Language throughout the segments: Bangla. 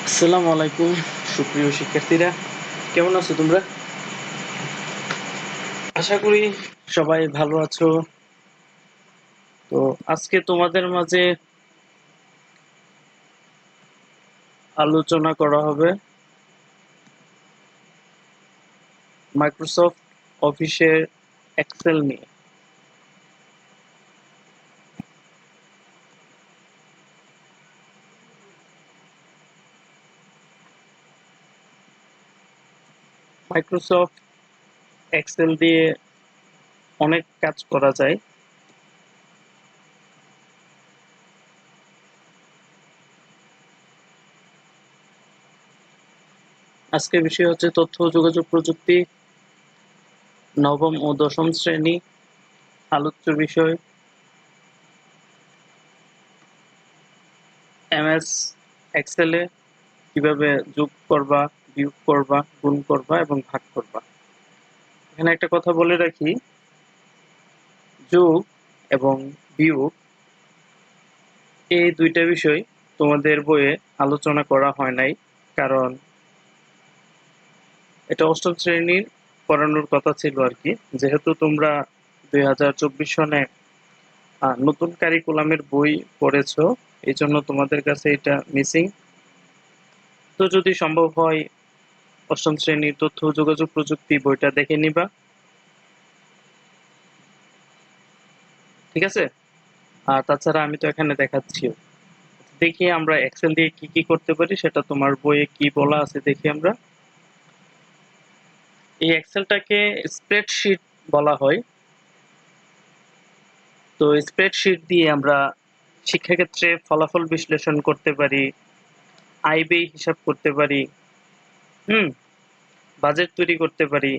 আসসালামু আলাইকুম সুপ্রিয় শিক্ষার্থীরা, কেমন আছো তোমরা? আশা করি সবাই ভালো আছো। তো আজকে তোমাদের মাঝে আলোচনা করা হবে মাইক্রোসফট অফিসের এক্সেল নিয়ে। মাইক্রোসফট এক্সেল দিয়ে অনেক কাজ করা যায়। আজকের বিষয় হচ্ছে তথ্য ও যোগাযোগ প্রযুক্তি, নবম ও দশম শ্রেণী আলোচ্য বিষয়। এমএস এক্সেলে কিভাবে যোগ করবা, বিয়োগ করবা, গুণ করবা এবং ভাগ করবা। এখানে একটা কথা বলে রাখি, যোগ এবং বিয়োগ এই দুইটা বিষয় তোমাদের বইয়ে আলোচনা করা হয় নাই, কারণ এটা অষ্টম শ্রেণীর পড়ানোর কথা ছিল আর কি। যেহেতু তোমরা 2024 সনে নতুন কারিকুলামের বই পড়েছো, এই জন্য তোমাদের কাছে এটা মিসিং। তো যদি সম্ভব হয় অষ্টম শ্রেণীর তথ্য ও যোগাযোগ প্রযুক্তি বইটা দেখে নিবা, ঠিক আছে? আর তাছাড়া আমি তো এখানে দেখাচ্ছিও। দেখি আমরা এক্সেল দিয়ে কি কি করতে পারি, সেটা তোমার বইয়ে কি বলা আছে দেখি আমরা। এই এক্সেলটাকে স্প্রেডশিট বলা হয়। তো স্প্রেডশিট দিয়ে আমরা শিক্ষাক্ষেত্রে ফলাফল বিশ্লেষণ করতে পারি, আয় ব্যয় হিসাব করতে পারি, বাজেট তৈরি করতে পারি,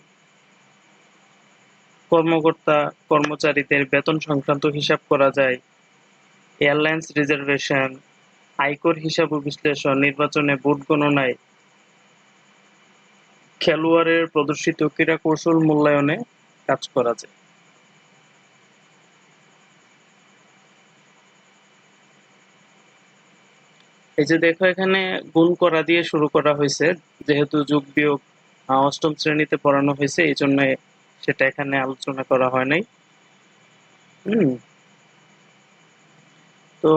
কর্মকর্তা কর্মচারীদের বেতন সংক্রান্ত হিসাব করা যায়, এয়ারলাইন্স রিজার্ভেশন, আয়কর হিসাব ও বিশ্লেষণ, নির্বাচনে ভোট গণনায়, খেলোয়াড়ের প্রদর্শিত ক্রীড়া কৌশল মূল্যায়নে কাজ করা যায়। এই যে দেখো, এখানে গুণ করা দিয়ে শুরু করা হয়েছে, যেহেতু যোগ বিয়োগ অষ্টম শ্রেণীতে পড়ানো হয়েছে, এই জন্য সেটা এখানে আলোচনা করা হয় নাই। হুম তো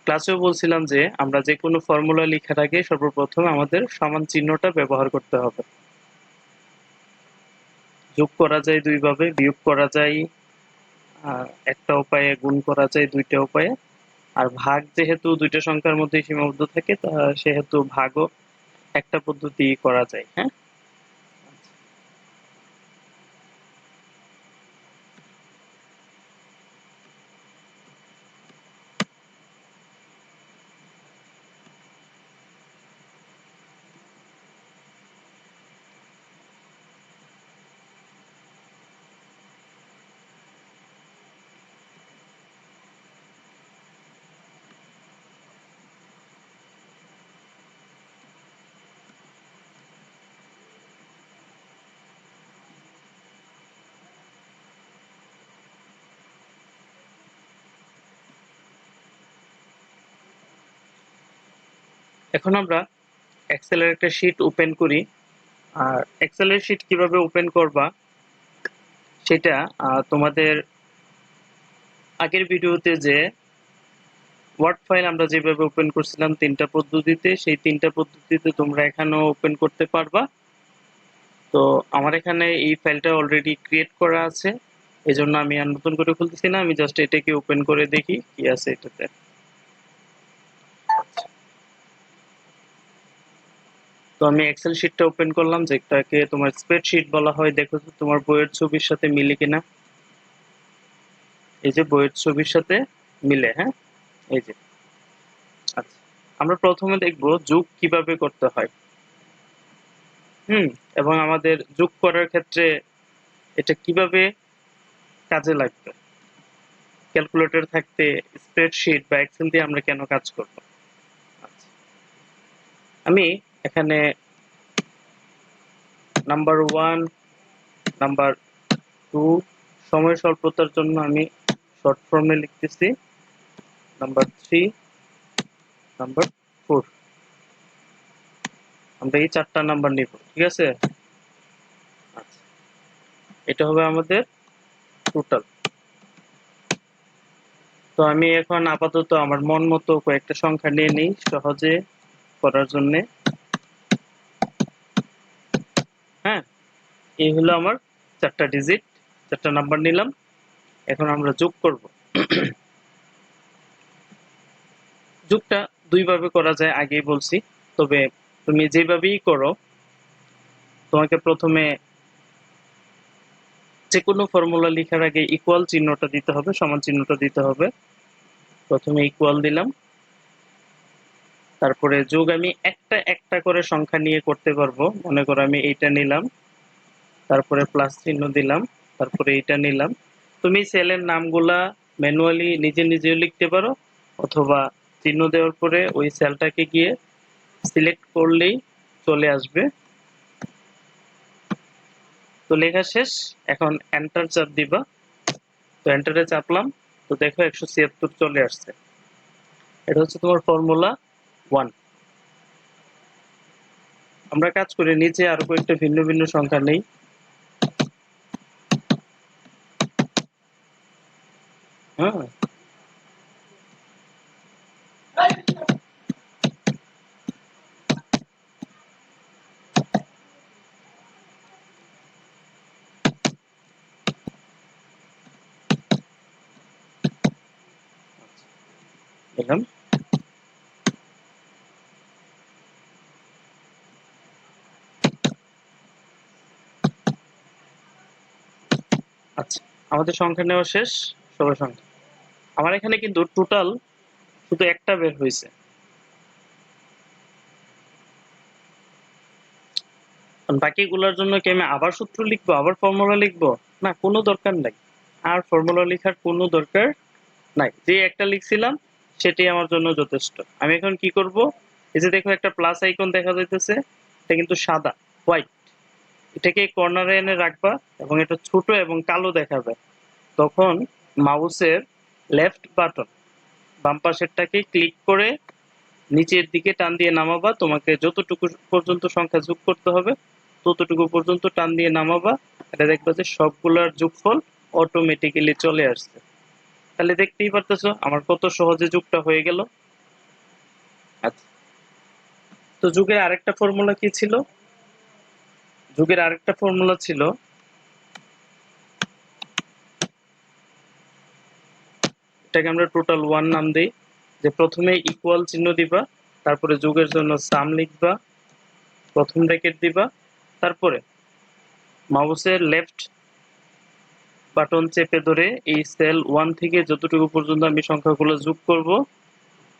ক্লাসেও বলছিলাম যে আমরা যে কোনো ফর্মুলা লেখার আগে সর্বপ্রথম আমাদের সমান চিহ্নটা ব্যবহার করতে হবে। যোগ করা যায় দুই ভাবে, বিয়োগ করা যায় একটা উপায়ে, গুণ করা যায় দুইটা উপায়ে। আর ভাগ যেহেতু দুইটা সংখ্যার মধ্যে সীমাবদ্ধ থাকে, সেহেতু ভাগও একটা পদ্ধতি করা যায়। হ্যাঁ, এখন আমরা এক্সেলের একটা শিট ওপেন করি। আর এক্সেলের শিট কিভাবে ওপেন করবা সেটা তোমাদের আগের ভিডিওতে যে ওয়ার্ড ফাইল আমরা যেভাবে ওপেন করছিলাম তিনটা পদ্ধতিতে, সেই তিনটা পদ্ধতিতে তোমরা এখানেও ওপেন করতে পারবা। তো আমার এখানে এই ফাইলটা অলরেডি ক্রিয়েট করা আছে, এই জন্য আমি আর নতুন করে খুলতেছি না, আমি জাস্ট এটাকে ওপেন করে দেখি কি আছে এটাতে। তো আমি এক্সেল শিটটা ওপেন করলাম, যেটাকে তোমার স্প্রেডশিট বলা হয়। দেখো তো তোমার বইয়ের ছবির সাথে মিলে কিনা। এই যে বইয়ের ছবির সাথে মিলে, হ্যাঁ, এই যে। আচ্ছা, আমরা প্রথমে দেখব যোগ কিভাবে করতে হয়। হুম এবং আমাদের যোগ করার ক্ষেত্রে এটা কিভাবে কাজে লাগবে। ক্যালকুলেটর থাকতে স্প্রেডশিট বা এক্সেল দিয়ে আমরা কেন কাজ করব। আচ্ছা, আমি এখানে নাম্বার 1, নাম্বার 2 সময় স্বল্পতার জন্য আমি শর্ট ফর্মে লিখতেছি, নাম্বার 3, নাম্বার 4। আমরা এই 4টা নাম্বার নিব, ঠিক আছে? আচ্ছা, এটা হবে আমাদের টোটাল। তো আমি এখন আপাতত আমার মন মতো কয়েকটা সংখ্যা নিয়ে নিই সহজে করার জন্যে। হ্যাঁ, এই হলো আমার 4টা ডিজিট, 4টা নাম্বার নিলাম। এখন আমরা যোগ করব। যোগটা দুইভাবে করা যায়, আগেই বলছি। তবে তুমি যেভাবেই করো, তোমাকে প্রথমে যেকোনো ফর্মুলা লেখার আগে ইকুয়াল চিহ্নটা দিতে হবে, সমান চিহ্নটা দিতে হবে। প্রথমে ইকুয়াল দিলাম, তারপরে যোগ আমি একটা একটা করে সংখ্যা নিয়ে করতে পারবো। মনে করো আমি এইটা নিলাম, তারপরে প্লাস চিহ্ন দিলাম, তারপরে এইটা নিলাম। তুমি সেলের নামগুলা ম্যানুয়ালি নিজে নিজেও লিখতে পারো, অথবা চিহ্ন দেওয়ার পরে ওই সেলটাকে গিয়ে সিলেক্ট করলেই চলে আসবে। তো লেখা শেষ, এখন এন্টার চাপ দিবা। তো এন্টারে চাপলাম, তো দেখো 176 চলে আসছে। এটা হচ্ছে তোমার ফর্মুলা 1। আমরা কাজ করি নিচে আরো কয়েকটা ভিন্ন ভিন্ন সংখ্যা নেই। হ্যাঁ, দিলাম। আচ্ছা, আমাদের সংখ্যা নেওয়া শেষ, সবার সংখ্যা। আমার এখানে কিন্তু টোটাল শুধু একটা বের হয়েছে। বাকিগুলোর জন্য কি আমি আবার সূত্র লিখবো, আবার ফর্মুলা লিখবো? না, কোনো দরকার নাই। আর ফর্মুলা লেখার কোনো দরকার নাই। যে একটা লিখছিলাম সেটাই আমার জন্য যথেষ্ট। আমি এখন কি করব, এই যে দেখো একটা প্লাস আইকন দেখা যাইতেছে, এটা কিন্তু সাদা, হোয়াইট। এটাকে কর্নারে এনে রাখবা এবং এটা ছোট এবং কালো দেখাবে। তখন মাউসের লেফট বাটন বাম পাশেরটাকে ক্লিক করে নিচের দিকে টান দিয়ে নামাবা। তোমাকে যতটুকু পর্যন্ত সংখ্যা যোগ করতে হবে ততটুকু পর্যন্ত টান দিয়ে নামাবা। এটা দেখবা যে সবগুলোর যোগফল অটোমেটিক্যালি চলে আসছে। তাহলে দেখতেই পারতেছো আমার কত সহজে যোগটা হয়ে গেল। আচ্ছা, তো যোগের আরেকটা ফর্মুলা কি ছিল? যোগের আরেকটা ফর্মুলা ছিল, এটাকে আমরা টোটাল 1 নাম দেই। যে প্রথমে ইকুয়াল চিহ্ন দিবা, তারপরে যোগের জন্য সাম লিখবা, প্রথম ব্র্যাকেট দিবা, তারপরে মাউসের লেফট বাটন চেপে ধরে এই সেল 1 থেকে যতটুকু পর্যন্ত আমি সংখ্যাগুলো যোগ করব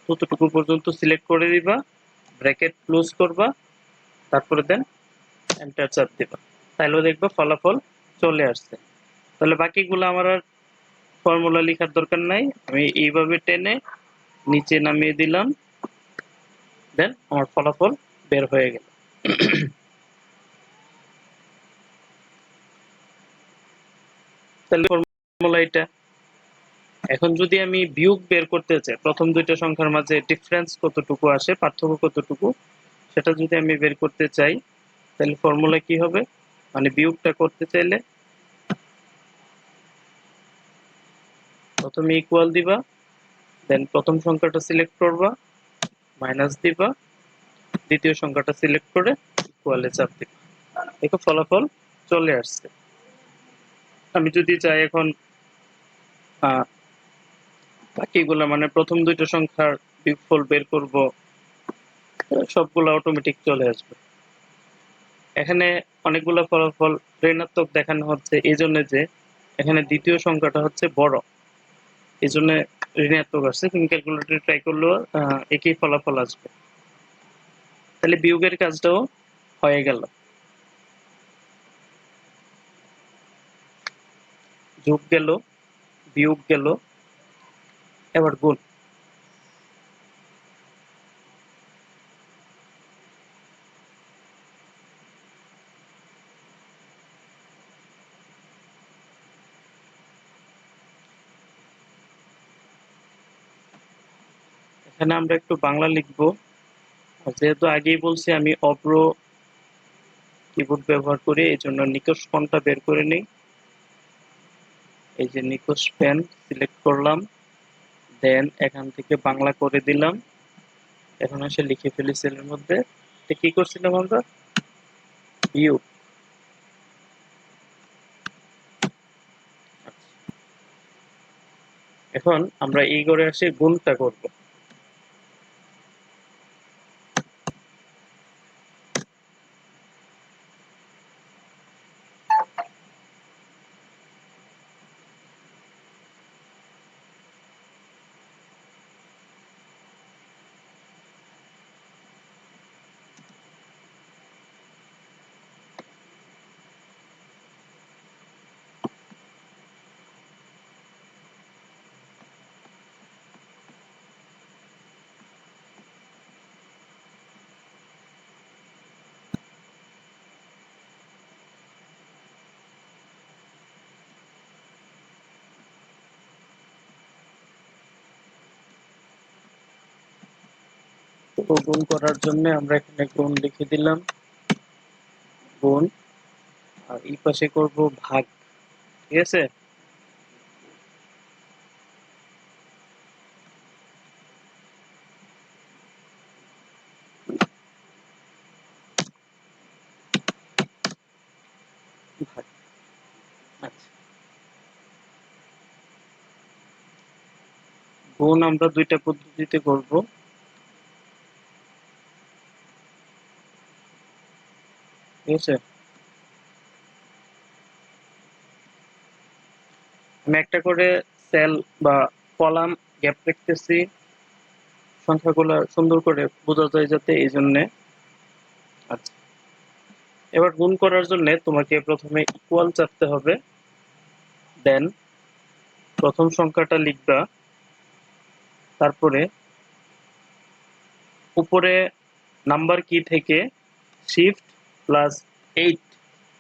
ততটুকু পর্যন্ত সিলেক্ট করে দিবা, ব্র্যাকেট ক্লোজ করবা, তারপরে দেন এন্টার চাপ দিবা। তাহলেও দেখবা ফলাফল চলে আসছে। তাহলে বাকিগুলো আমার আর ফর্মুলা লেখার দরকার নাই, আমি এইভাবে টেনে নিচে নামিয়ে দিলাম, দেন আমার ফলাফল বের হয়ে গেল। তাহলে ফর্মুলা এটা। এখন যদি আমি বিয়োগ বের করতে চাই, প্রথম দুইটা সংখ্যার মাঝে ডিফারেন্স কতটুকু আসে, পার্থক্য কতটুকু, সেটা যদি আমি বের করতে চাই, তাহলে ফর্মুলা কি হবে? মানে বিয়োগটা করতে চাইলে প্রথমে ইকুয়াল দিবা, দেন প্রথম সংখ্যাটা সিলেক্ট করবা, মাইনাস দিবা, দ্বিতীয় সংখ্যাটা সিলেক্ট করে ইকুয়ালে চাপ দিবা। দেখো ফলাফল চলে আসছে। আমি যদি চাই এখন বাকিগুলো মানে প্রথম দুইটা সংখ্যার বিয়োগফল বের করব, সবগুলো অটোমেটিক চলে আসবে। এখানে অনেকগুলো ফলাফল ঋণাত্মক দেখানো হচ্ছে এই জন্য যে এখানে দ্বিতীয় সংখ্যাটা হচ্ছে বড়, এই জন্য ঋণাত্মক আসছে। তুমি ক্যালকুলেটরে ট্রাই করলেও একই ফলাফল আসবে। তাহলে বিয়োগের কাজটাও হয়ে গেল। যোগ গেল, বিয়োগ গেল, এবার গুণ। এখানে আমরা একটু বাংলা লিখব। যেহেতু আগেই বলছি আমি অভ্র কিবোর্ড ব্যবহার করি, এই জন্য নিকষ ফন্টটা বের করে নিই। এই যে নিকষ পেন সিলেক্ট করলাম, দেন এখান থেকে বাংলা করে দিলাম। এখন এসে লিখে ফেলি সেলের মধ্যে। কি করছিলাম আমরা? ইউ। এখন আমরা এই করে আসি গুণটা করব। তো গুণ করার জন্য আমরা এখানে গুণ লিখে দিলাম, গুণ। আর এই পাশে করব ভাগ, ঠিক আছে? ভাগ। আচ্ছা, গুণ আমরা দুইটা পদ্ধতিতে করব। ঠিক আছে, আমি একটা করে সেল বা কলাম গ্যাপ রাখতেছি, সংখ্যাগুলো সুন্দর করে বোঝা যায় যাতে, এই জন্য। আচ্ছা, এবার গুণ করার জন্য তোমাকে প্রথমে ইকুয়াল চাপতে হবে, দেন প্রথম সংখ্যাটা লিখবা, তারপরে উপরে নাম্বার কি থেকে শিফট প্লাস 8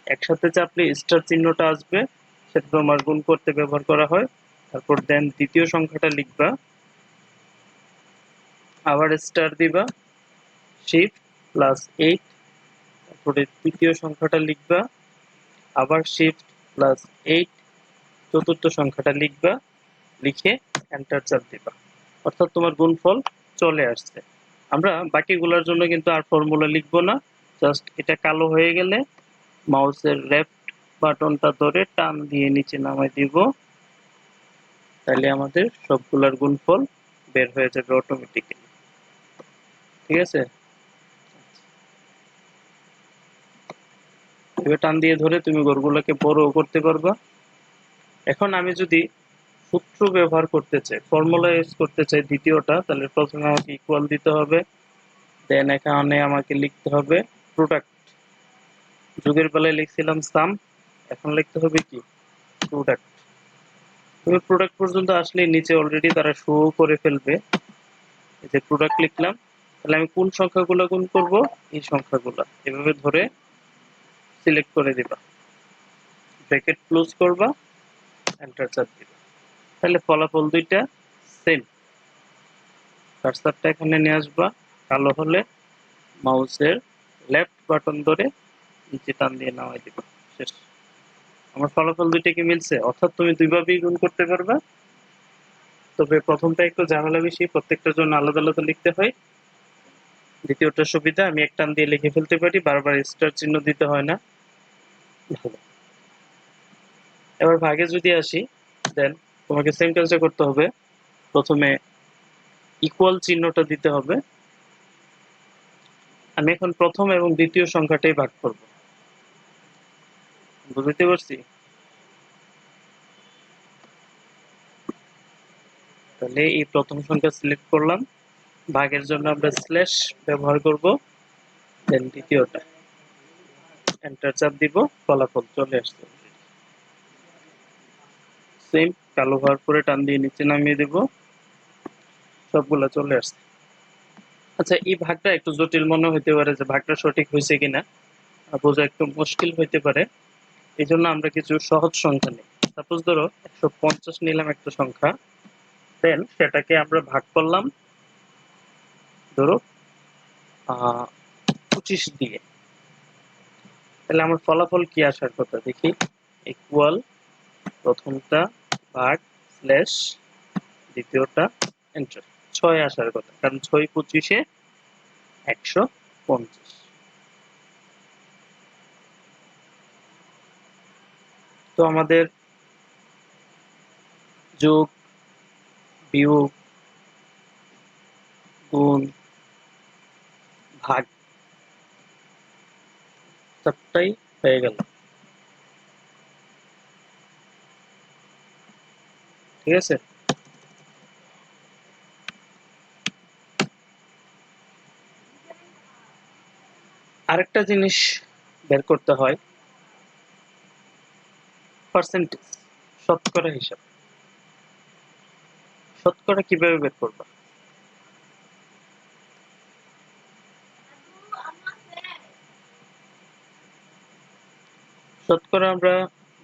একসাথে চাপলে স্টার চিহ্নটা আসবে, সেটা তোমার গুণ করতে ব্যবহার করা হয়। তারপর দেন দ্বিতীয় সংখ্যাটা লিখবা, আবার স্টার দিবা, শিফট প্লাস 8, তারপরে তৃতীয় সংখ্যাটা লিখবা, আবার শিফট প্লাস 8, চতুর্থ সংখ্যাটা লিখবা, লিখে এন্টার চাপ দিবা। অর্থাৎ তোমার গুণফল চলে আসছে। আমরা বাকিগুলোর জন্য কিন্তু আর ফর্মুলা লিখবো না, জাস্ট এটা কালো হয়ে গেলে মাউসের লেফট বাটনটা ধরে টান দিয়ে নিচে নামাই দিব, তাহলে আমাদের সবগুলার গুণফল বের হয়ে যাবে অটোমেটিক্যালি। ঠিক আছে, এবার টান দিয়ে ধরে তুমি ঘরগুলোকে বড়ও করতে পারবা। এখন আমি যদি সূত্র ব্যবহার করতে চাই, ফর্মুলা ইউজ করতে চাই দ্বিতীয়টা, তাহলে প্রথমে আমাকে ইকুয়াল দিতে হবে, দেন এখানে আমাকে লিখতে হবে প্রোডাক্ট। যুগের বেলায় লিখছিলাম সাম, এখন লিখতে হবে কি প্রোডাক্ট। তুমি প্রোডাক্ট পর্যন্ত আসলে নিচে অলরেডি তারা শো করে ফেলবে। এই যে প্রোডাক্ট লিখলাম, তাহলে আমি কোন সংখ্যাগুলো গুণ করব? এই সংখ্যাগুলো এভাবে ধরে সিলেক্ট করে দিবা, ব্র্যাকেট ক্লোজ করবা, এন্টার চাপ দিবা, তাহলে ফলাফল দুইটা সেম। কার্সারটা এখানে নিয়ে আসবা, কালো হলে মাউসের লেফট বাটন ধরে নিচে টান দিয়ে নামাই দিবা, শেষ। আমার ফলাফল দুইটা কি মিলছে? অর্থাৎ তুমি দুইভাবেই গুণ করতে পারবা, তবে প্রথমটা একটু ঝামেলা বেশি, প্রত্যেকটার জন্য আলাদা আলাদা লিখতে হয়। দ্বিতীয়টা সুবিধা, আমি এক টান দিয়ে লিখে ফেলতে পারি, বারবার স্টার চিহ্ন দিতে হয় না। ভালো। এবার ভাগে যদি আসি, দেন তোমাকে সেম কাজটা করতে হবে, প্রথমে ইকুয়াল চিহ্নটা দিতে হবে। আমি এখন প্রথম এবং দ্বিতীয় সংখ্যাটাই ভাগ করব, বুঝতে পারছি? তাহলে এই প্রথম সংখ্যা সিলেক্ট করলাম, ভাগের জন্য আমরা স্ল্যাশ ব্যবহার করব, দেন দ্বিতীয়টা এন্টার চাপ দিব, ফলাফল চলে আসছে। সেম কালো হওয়ার পরে টান দিয়ে নিচে নামিয়ে দেব, সবগুলা চলে আসছে। আচ্ছা, এই ভাগটা একটু জটিল মনে হইতে পারে, যে ভাগটা সঠিক হয়েছে কিনা বোঝা একটু মুশকিল হইতে পারে। এই জন্য আমরা কিছু সহজ সংখ্যা নিই। সাপোজ ধরো 150 নিলাম একটা সংখ্যা, দেন সেটাকে আমরা ভাগ করলাম ধরো 25 দিয়ে। তাহলে আমার ফলাফল কি আসার কথা দেখি, ইকুয়াল প্রথমটা ভাগ স্ল্যাশ দ্বিতীয়টা এন্টার, 6 আসার কথা, কারণ 6 25 150। তো আমাদের যোগ, বিয়োগ, গুণ, ভাগ সবটাই হয়ে গেল। ঠিক আছে, আরেকটা জিনিস বের করতে হয়, পার্সেন্টেজ, শতকরা হিসাব। শতকরা কিভাবে বের করবা? শতকরা আমরা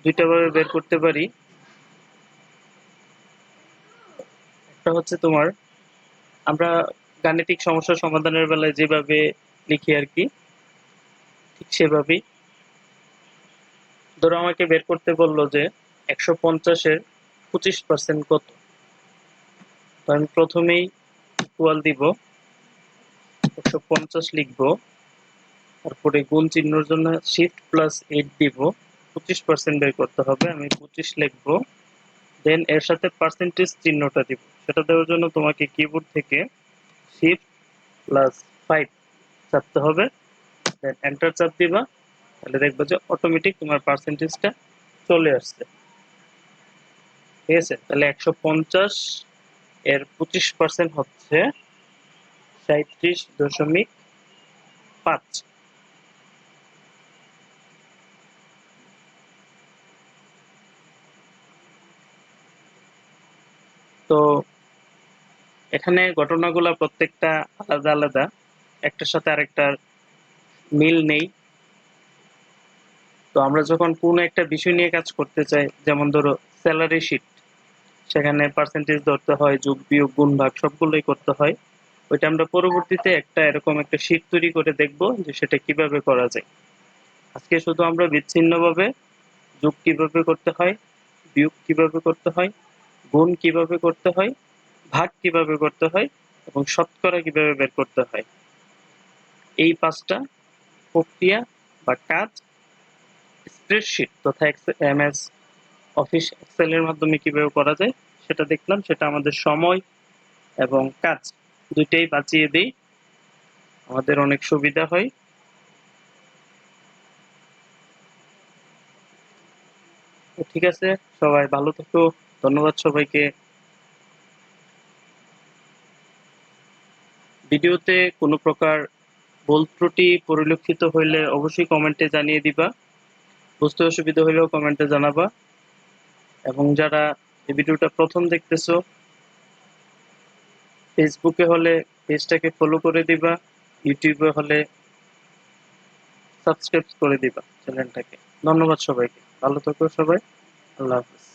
দুইটা ভাবে বের করতে পারি। একটা হচ্ছে তোমার, আমরা গাণিতিক সমস্যা সমাধানের বেলায় যেভাবে লিখি আর কি, ঠিক সেভাবেই। ধরো আমাকে বের করতে বললো যে 150-এর 25% কত, তো আমি প্রথমেই ইকুয়াল দিব, 150 লিখবো, তারপরে গুণ চিহ্নের জন্য শিফট প্লাস 8 দিব, 25% বের করতে হবে, আমি 25 লিখবো, দেন এর সাথে পার্সেন্টেজ চিহ্নটা দিব। সেটা দেওয়ার জন্য তোমাকে কিবোর্ড থেকে শিফট প্লাস 5 চাপতে হবে, দেন এন্টার চাপ দিবা, তাহলে দেখবে যে অটোমেটিক তোমার পার্সেন্টেজটা চলে আসছে। ঠিক আছে, তাহলে 150 এর 25% হচ্ছে 37.5। তো এখানে ঘটনাগুলো প্রত্যেকটা আলাদা আলাদা, একটার সাথে আরেকটার মিল নেই। তো আমরা যখন কোনো একটা বিষয় নিয়ে কাজ করতে চাই, যেমন ধরো স্যালারি শিট, সেখানে পার্সেন্টেজ ধরতে হয়, যোগ বিয়োগ গুণ ভাগ সবগুলোই করতে হয়। ওইটা আমরা পরবর্তীতে একটা এরকম একটা শিট তৈরি করে দেখব যে সেটা কিভাবে করা যায়। আজকে শুধু আমরা বিচ্ছিন্নভাবে যোগ কিভাবে করতে হয়, বিয়োগ কিভাবে করতে হয়, গুণ কিভাবে করতে হয়, ভাগ কিভাবে করতে হয় এবং শতকরা কিভাবে বের করতে হয়, এই 5টা প্রক্রিয়া বা কাজ স্প্রেডশিট তথা এমএস অফিস এক্সেল এর মাধ্যমে কিভাবে করা যায় সেটা দেখলাম। সেটা আমাদের সময় এবং কাজ দুইটাই বাঁচিয়ে দেই, আমাদের অনেক সুবিধা হয়। ঠিক আছে, সবাই ভালো থেকো, ধন্যবাদ সবাইকে। ভিডিওতে কোনো প্রকার ভুল ত্রুটি পরিলক্ষিত হইলে অবশ্যই কমেন্টে জানিয়ে দিবা, বুঝতে অসুবিধা হলেও কমেন্টে জানাবা। এবং যারা এই ভিডিওটা প্রথম দেখতেছো, ফেসবুকে হলে পেজটাকে ফলো করে দিবা, ইউটিউবে হলে সাবস্ক্রাইব করে দিবা চ্যানেলটাকে। ধন্যবাদ সবাইকে, ভালো থেকো সবাই, আল্লাহ হাফেজ।